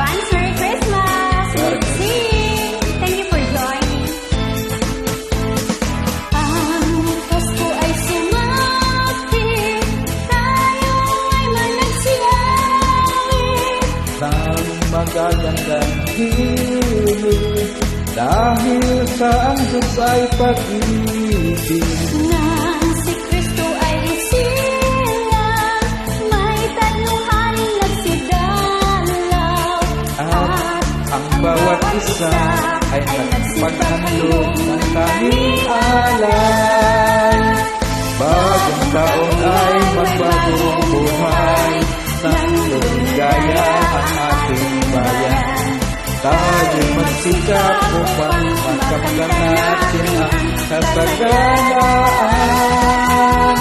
advance Merry Christmas! Let's sing! Thank you for joining. Ang Pasko ay sumapit, tayo ay managsiyahin. Ng magagandang hilig, dahil sa ang Diyos ay pag-ibig. Nang si Kristo ay isilang, may taluhaning nagsidalaw. At ang bawat isa ay nagpaghandog ng tanging alay. Bagong taon ay magbagong buhay, nang lumigaya ang ating bayan. Tayo magsikap upang makamtan natin ang kasaganaan.